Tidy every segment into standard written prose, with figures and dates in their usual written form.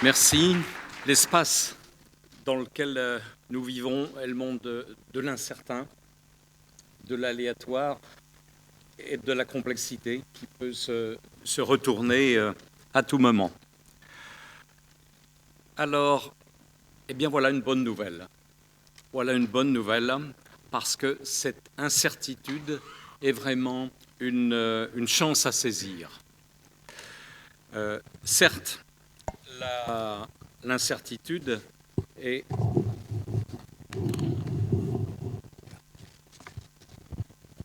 Merci. L'espace dans lequel nous vivons est le monde de l'incertain, de l'aléatoire et de la complexité qui peut se retourner à tout moment. Alors, eh bien voilà une bonne nouvelle. Voilà une bonne nouvelle parce que cette incertitude est vraiment une chance à saisir. Certes, l'incertitude est...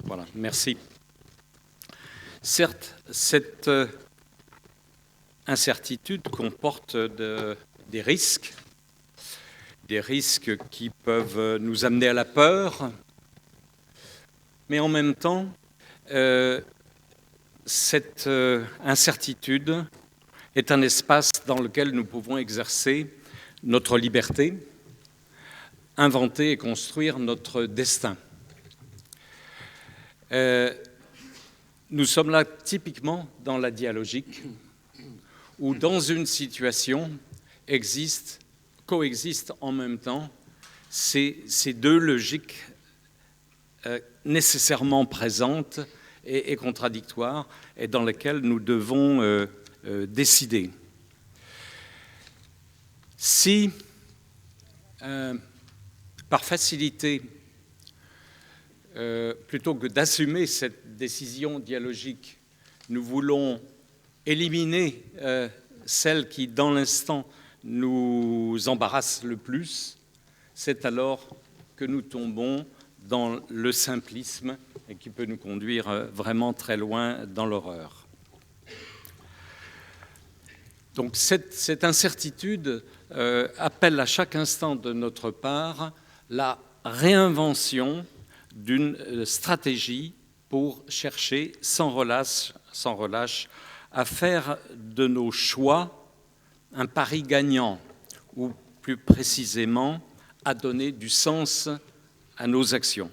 Voilà, merci. Certes, cette incertitude comporte des risques qui peuvent nous amener à la peur, mais en même temps, cette incertitude est un espace dans lequel nous pouvons exercer notre liberté, inventer et construire notre destin. Nous sommes là typiquement dans la dialogique, où dans une situation coexistent en même temps ces deux logiques nécessairement présentes et contradictoires, et dans lesquelles nous devons décider. Si, par facilité, plutôt que d'assumer cette décision dialogique, nous voulons éliminer celle qui, dans l'instant, nous embarrasse le plus, c'est alors que nous tombons dans le simplisme et qui peut nous conduire vraiment très loin dans l'horreur. Donc cette incertitude appelle à chaque instant de notre part la réinvention d'une stratégie pour chercher sans relâche à faire de nos choix un pari gagnant, ou plus précisément à donner du sens à nos actions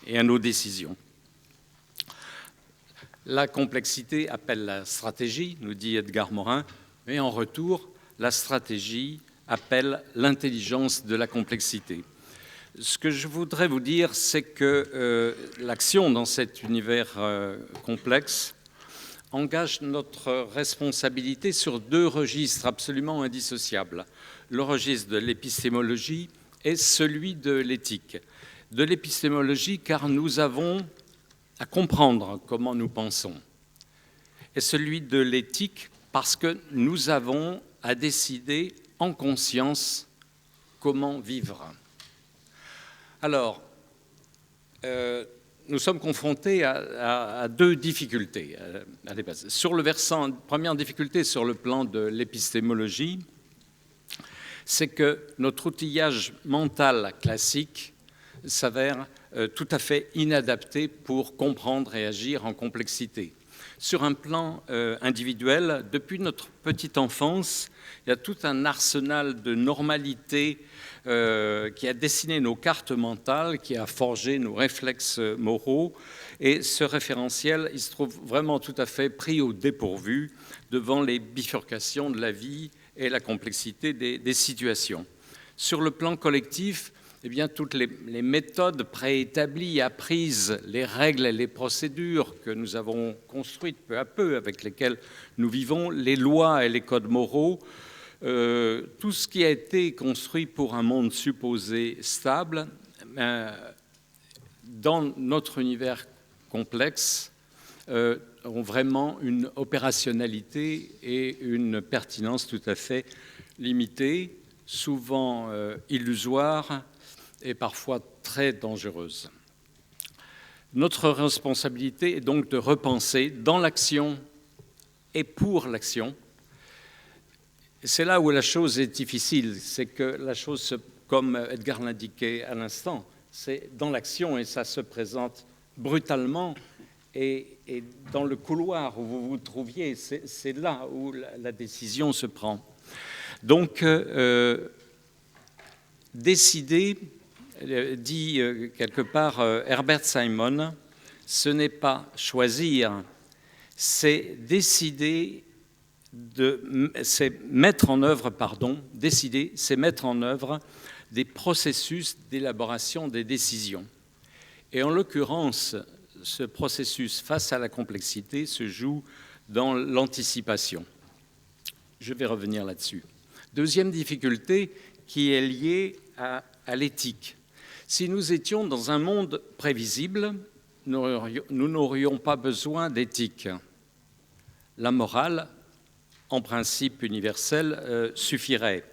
et à nos décisions. La complexité appelle la stratégie, nous dit Edgar Morin, mais en retour, la stratégie appelle l'intelligence de la complexité. Ce que je voudrais vous dire, c'est que l'action dans cet univers complexe engage notre responsabilité sur deux registres absolument indissociables. Le registre de l'épistémologie et celui de l'éthique. De l'épistémologie, car nous avons à comprendre comment nous pensons. Et celui de l'éthique, parce que nous avons à décider en conscience comment vivre. Alors, nous sommes confrontés à deux difficultés. Sur le versant, première difficulté sur le plan de l'épistémologie, c'est que notre outillage mental classique s'avère tout à fait inadapté pour comprendre et agir en complexité. Sur un plan individuel, depuis notre petite enfance, il y a tout un arsenal de normalité qui a dessiné nos cartes mentales, qui a forgé nos réflexes moraux. Et ce référentiel, il se trouve vraiment tout à fait pris au dépourvu devant les bifurcations de la vie et la complexité des situations. Sur le plan collectif, eh bien, toutes les méthodes préétablies, apprises, les règles et les procédures que nous avons construites peu à peu, avec lesquelles nous vivons, les lois et les codes moraux, tout ce qui a été construit pour un monde supposé stable, dans notre univers complexe, ont vraiment une opérationnalité et une pertinence tout à fait limitées, souvent illusoires, et parfois très dangereuse. Notre responsabilité est donc de repenser dans l'action et pour l'action. C'est là où la chose est difficile, c'est que la chose, comme Edgar l'indiquait à l'instant, c'est dans l'action et ça se présente brutalement et dans le couloir où vous vous trouviez, c'est là où la décision se prend. Donc, décider, dit quelque part Herbert Simon, ce n'est pas choisir, c'est décider c'est mettre en œuvre, décider, c'est mettre en œuvre des processus d'élaboration des décisions. Et en l'occurrence, ce processus face à la complexité se joue dans l'anticipation. Je vais revenir là-dessus. Deuxième difficulté qui est liée à l'éthique. Si nous étions dans un monde prévisible, nous n'aurions pas besoin d'éthique. La morale, en principe universel, suffirait.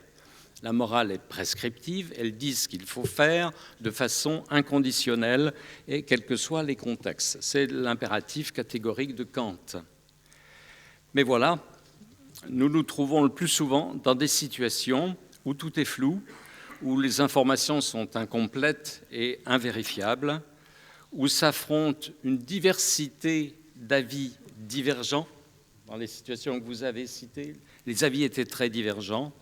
La morale est prescriptive, elle dit ce qu'il faut faire de façon inconditionnelle et quels que soient les contextes. C'est l'impératif catégorique de Kant. Mais voilà, nous nous trouvons le plus souvent dans des situations où tout est flou, où les informations sont incomplètes et invérifiables, où s'affrontent une diversité d'avis divergents. Dans les situations que vous avez citées, les avis étaient très divergents.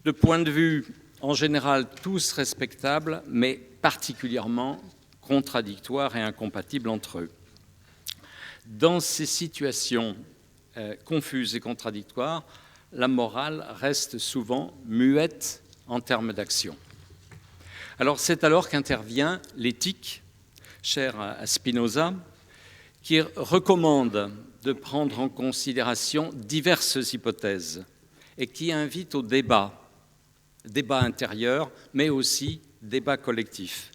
De point de vue, en général, tous respectables, mais particulièrement contradictoires et incompatibles entre eux. Dans ces situations confuses et contradictoires, la morale reste souvent muette en termes d'action. Alors c'est alors qu'intervient l'éthique, chère à Spinoza, qui recommande de prendre en considération diverses hypothèses et qui invite au débat intérieur, mais aussi débat collectif,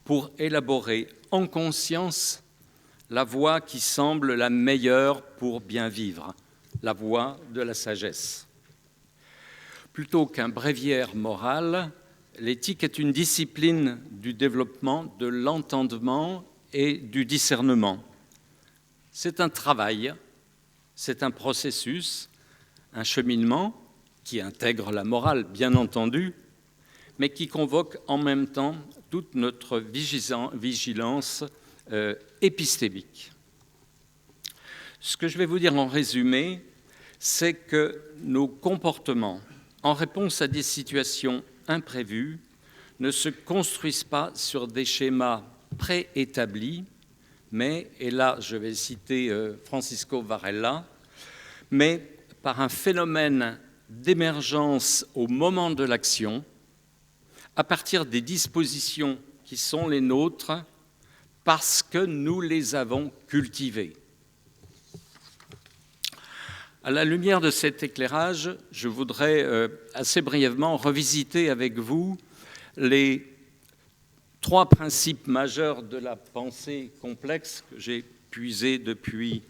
pour élaborer en conscience la voie qui semble la meilleure pour bien vivre, la voie de la sagesse. Plutôt qu'un bréviaire moral, l'éthique est une discipline du développement de l'entendement et du discernement. C'est un travail, c'est un processus, un cheminement qui intègre la morale, bien entendu, mais qui convoque en même temps toute notre vigilance épistémique. Ce que je vais vous dire en résumé, c'est que nos comportements, en réponse à des situations imprévues, ne se construisent pas sur des schémas préétablis, mais, et là je vais citer Francisco Varela, mais par un phénomène d'émergence au moment de l'action, à partir des dispositions qui sont les nôtres, parce que nous les avons cultivées. À la lumière de cet éclairage, je voudrais assez brièvement revisiter avec vous les 3 principes majeurs de la pensée complexe que j'ai puisés depuis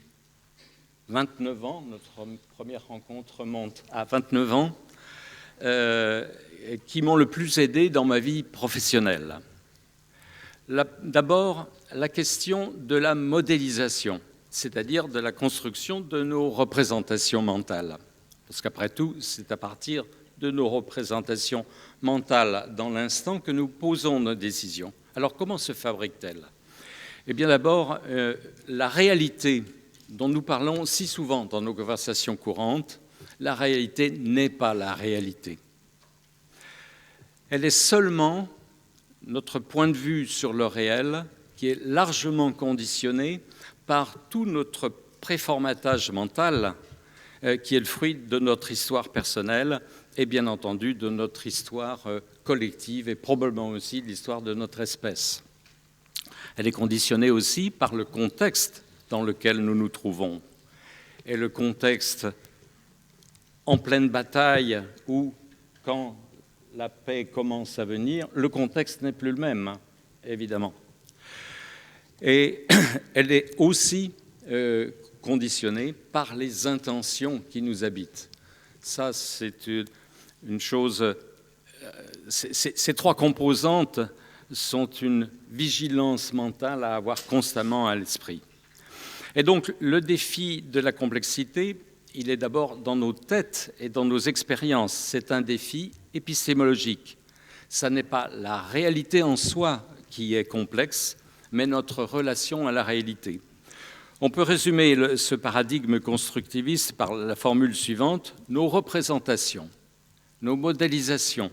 29 ans. Notre première rencontre remonte à 29 ans, qui m'ont le plus aidé dans ma vie professionnelle. D'abord, la question de la modélisation, c'est-à-dire de la construction de nos représentations mentales. Parce qu'après tout, c'est à partir de nos représentations mentales dans l'instant que nous posons nos décisions. Alors, comment se fabriquent-elles ? Eh bien, d'abord, la réalité dont nous parlons si souvent dans nos conversations courantes, la réalité n'est pas la réalité. Elle est seulement notre point de vue sur le réel qui est largement conditionné par tout notre préformatage mental qui est le fruit de notre histoire personnelle et bien entendu de notre histoire collective et probablement aussi de l'histoire de notre espèce. Elle est conditionnée aussi par le contexte dans lequel nous nous trouvons. Et le contexte en pleine bataille ou quand la paix commence à venir, le contexte n'est plus le même, évidemment. Et elle est aussi conditionnée par les intentions qui nous habitent. Ça, c'est une chose... Ces 3 composantes sont une vigilance mentale à avoir constamment à l'esprit. Et donc, le défi de la complexité, il est d'abord dans nos têtes et dans nos expériences. C'est un défi épistémologique. Ça n'est pas la réalité en soi qui est complexe, mais notre relation à la réalité. On peut résumer ce paradigme constructiviste par la formule suivante: nos représentations, nos modélisations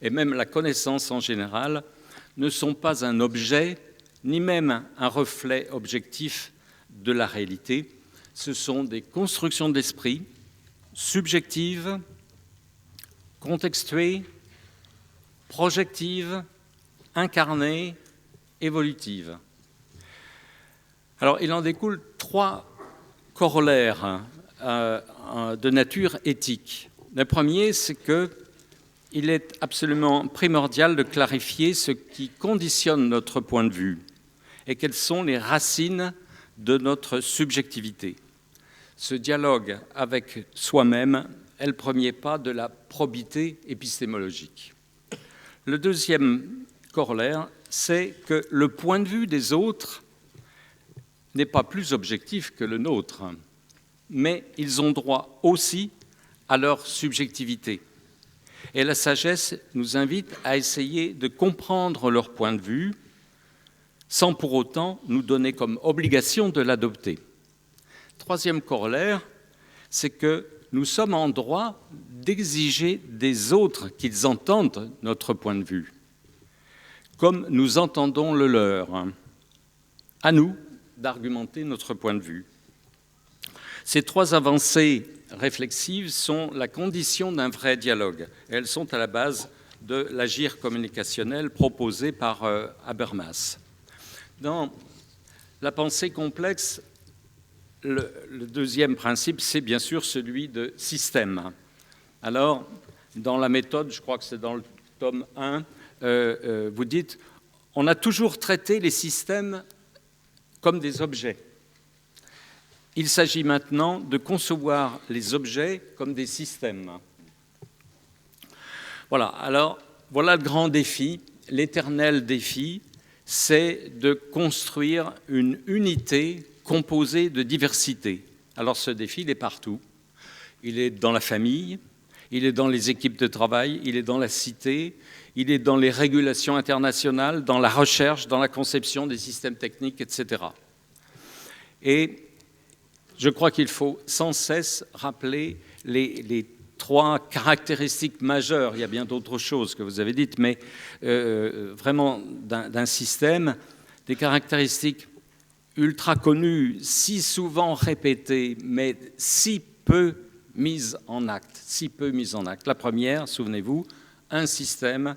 et même la connaissance en général ne sont pas un objet, ni même un reflet objectif de la réalité. Ce sont des constructions d'esprit subjective, contextuée, projective, incarnée, évolutive. Alors, il en découle 3 corollaires de nature éthique. Le premier, c'est qu'il est absolument primordial de clarifier ce qui conditionne notre point de vue et quelles sont les racines de notre subjectivité. Ce dialogue avec soi-même est le premier pas de la probité épistémologique. Le deuxième corollaire, c'est que le point de vue des autres n'est pas plus objectif que le nôtre, mais ils ont droit aussi à leur subjectivité. Et la sagesse nous invite à essayer de comprendre leur point de vue sans pour autant nous donner comme obligation de l'adopter. Troisième corollaire, c'est que nous sommes en droit d'exiger des autres qu'ils entendent notre point de vue, comme nous entendons le leur. À nous d'argumenter notre point de vue. Ces 3 avancées réflexives sont la condition d'un vrai dialogue. Et elles sont à la base de l'agir communicationnel proposé par Habermas. Dans la pensée complexe, le deuxième principe, c'est bien sûr celui de système. Alors, dans la méthode, je crois que c'est dans le tome 1, vous dites, on a toujours traité les systèmes comme des objets. Il s'agit maintenant de concevoir les objets comme des systèmes. Voilà, alors voilà le grand défi, l'éternel défi, c'est de construire une unité composée de diversité. Alors ce défi, il est partout. Il est dans la famille, il est dans les équipes de travail, il est dans la cité, il est dans les régulations internationales, dans la recherche, dans la conception des systèmes techniques, etc. Et je crois qu'il faut sans cesse rappeler les 3 caractéristiques majeures. Il y a bien d'autres choses que vous avez dites, mais vraiment d'un système, des caractéristiques ultra connues, si souvent répétées, mais si peu mises en acte. La première, souvenez-vous, un système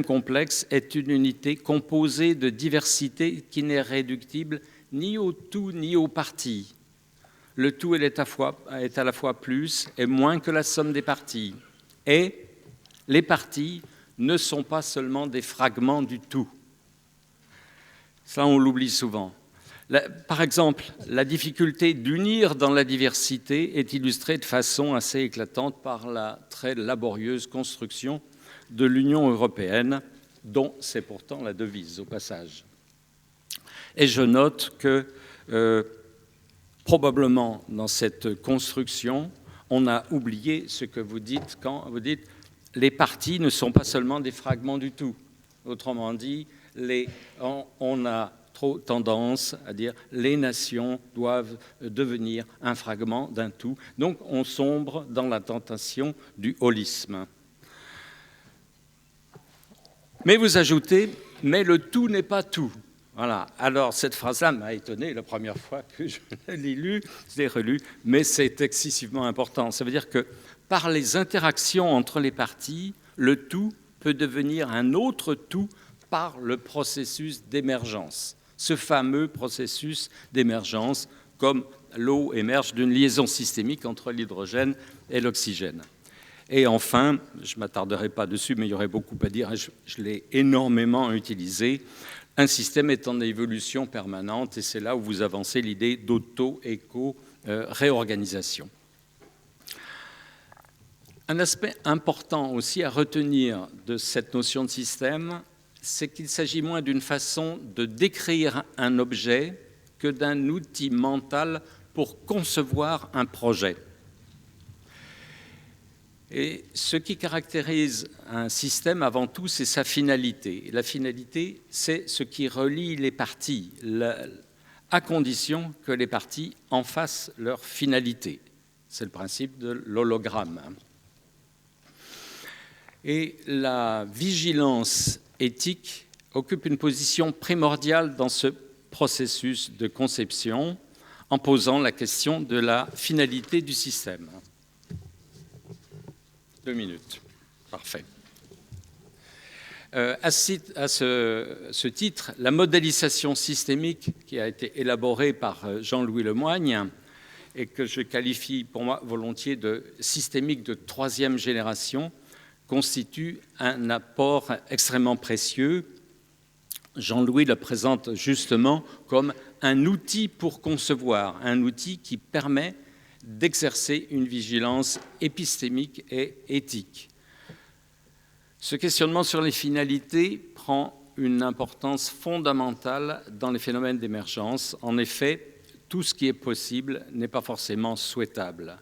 complexe est une unité composée de diversité qui n'est réductible ni au tout ni aux parties. Le tout est à la fois plus et moins que la somme des parties. Et les parties ne sont pas seulement des fragments du tout. Ça, on l'oublie souvent. Par exemple, la difficulté d'unir dans la diversité est illustrée de façon assez éclatante par la très laborieuse construction de l'Union européenne, dont c'est pourtant la devise, au passage. Et je note que, probablement, dans cette construction, on a oublié ce que vous dites quand vous dites « les parties ne sont pas seulement des fragments du tout ». Autrement dit, on a trop tendance à dire « les nations doivent devenir un fragment d'un tout ». Donc, on sombre dans la tentation du holisme. Mais vous ajoutez « mais le tout n'est pas tout ». Voilà. Alors, cette phrase-là m'a étonné la première fois que je l'ai lue, je l'ai relue, mais c'est excessivement important. Ça veut dire que par les interactions entre les parties, le tout peut devenir un autre tout par le processus d'émergence. Ce fameux processus d'émergence, comme l'eau émerge d'une liaison systémique entre l'hydrogène et l'oxygène. Et enfin, je ne m'attarderai pas dessus, mais il y aurait beaucoup à dire, je l'ai énormément utilisé, un système est en évolution permanente et c'est là où vous avancez l'idée d'auto-éco-réorganisation. Un aspect important aussi à retenir de cette notion de système, c'est qu'il s'agit moins d'une façon de décrire un objet que d'un outil mental pour concevoir un projet. Et ce qui caractérise un système, avant tout, c'est sa finalité. Et la finalité, c'est ce qui relie les parties, à condition que les parties en fassent leur finalité. C'est le principe de l'hologramme. Et la vigilance éthique occupe une position primordiale dans ce processus de conception en posant la question de la finalité du système. 2 minutes. Parfait. À ce titre, la modélisation systémique qui a été élaborée par Jean-Louis Lemoigne et que je qualifie pour moi volontiers de systémique de 3e génération constitue un apport extrêmement précieux. Jean-Louis le présente justement comme un outil pour concevoir, un outil qui permet d'exercer une vigilance épistémique et éthique. Ce questionnement sur les finalités prend une importance fondamentale dans les phénomènes d'émergence. En effet, tout ce qui est possible n'est pas forcément souhaitable.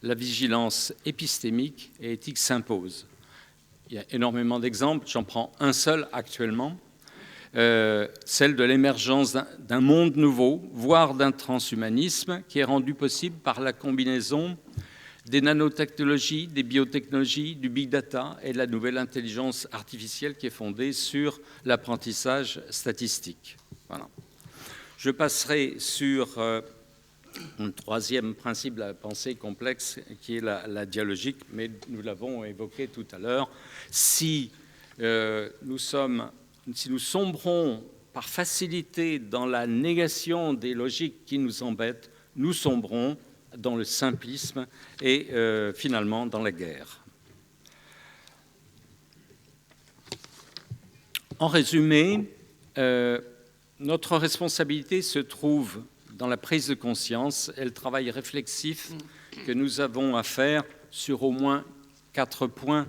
La vigilance épistémique et éthique s'impose. Il y a énormément d'exemples, j'en prends un seul actuellement, celle de l'émergence d'un monde nouveau, voire d'un transhumanisme, qui est rendu possible par la combinaison des nanotechnologies, des biotechnologies, du big data et de la nouvelle intelligence artificielle qui est fondée sur l'apprentissage statistique. Voilà. Je passerai sur un 3e principe de la pensée complexe qui est la dialogique, mais nous l'avons évoqué tout à l'heure. Si nous sombrons par facilité dans la négation des logiques qui nous embêtent, nous sombrons dans le simplisme et finalement dans la guerre. En résumé, notre responsabilité se trouve dans la prise de conscience et le travail réflexif que nous avons à faire sur au moins 4 points.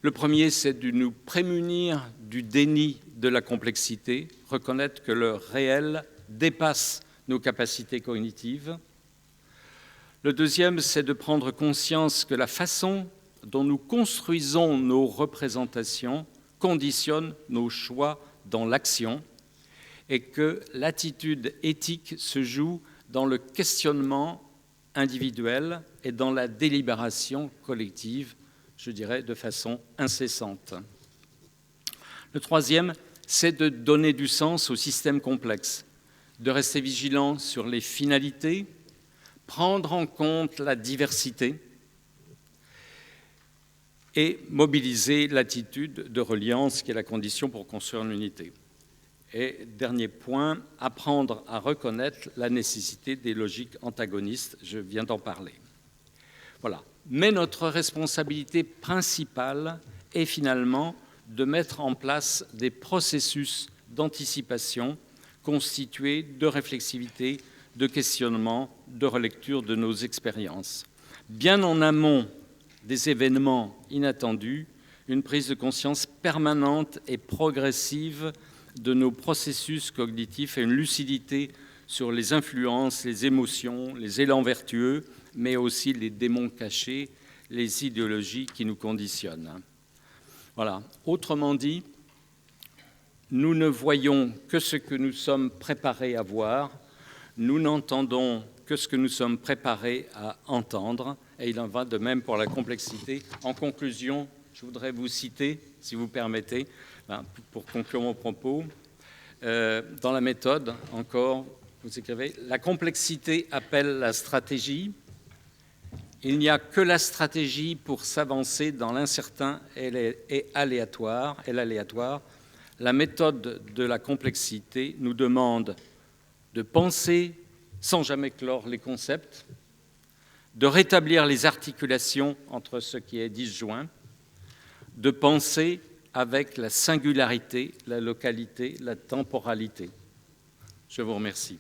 Le premier, c'est de nous prémunir du déni de la complexité, reconnaître que le réel dépasse nos capacités cognitives. Le deuxième, c'est de prendre conscience que la façon dont nous construisons nos représentations conditionne nos choix dans l'action et que l'attitude éthique se joue dans le questionnement individuel et dans la délibération collective, je dirais de façon incessante. Le troisième, c'est de donner du sens au système complexe, de rester vigilant sur les finalités, prendre en compte la diversité et mobiliser l'attitude de reliance qui est la condition pour construire l'unité. Et dernier point, apprendre à reconnaître la nécessité des logiques antagonistes, je viens d'en parler. Voilà. Mais notre responsabilité principale est finalement de mettre en place des processus d'anticipation constitués de réflexivité, de questionnement, de relecture de nos expériences. Bien en amont des événements inattendus, une prise de conscience permanente et progressive de nos processus cognitifs et une lucidité sur les influences, les émotions, les élans vertueux, mais aussi les démons cachés, les idéologies qui nous conditionnent. Voilà. Autrement dit, nous ne voyons que ce que nous sommes préparés à voir, nous n'entendons que ce que nous sommes préparés à entendre, et il en va de même pour la complexité. En conclusion, je voudrais vous citer, si vous permettez, pour conclure mon propos, dans la méthode, encore, vous écrivez « La complexité appelle la stratégie. Il n'y a que la stratégie pour s'avancer dans l'incertain et aléatoire. La méthode de la complexité nous demande de penser sans jamais clore les concepts, de rétablir les articulations entre ce qui est disjoint, de penser avec la singularité, la localité, la temporalité. Je vous remercie.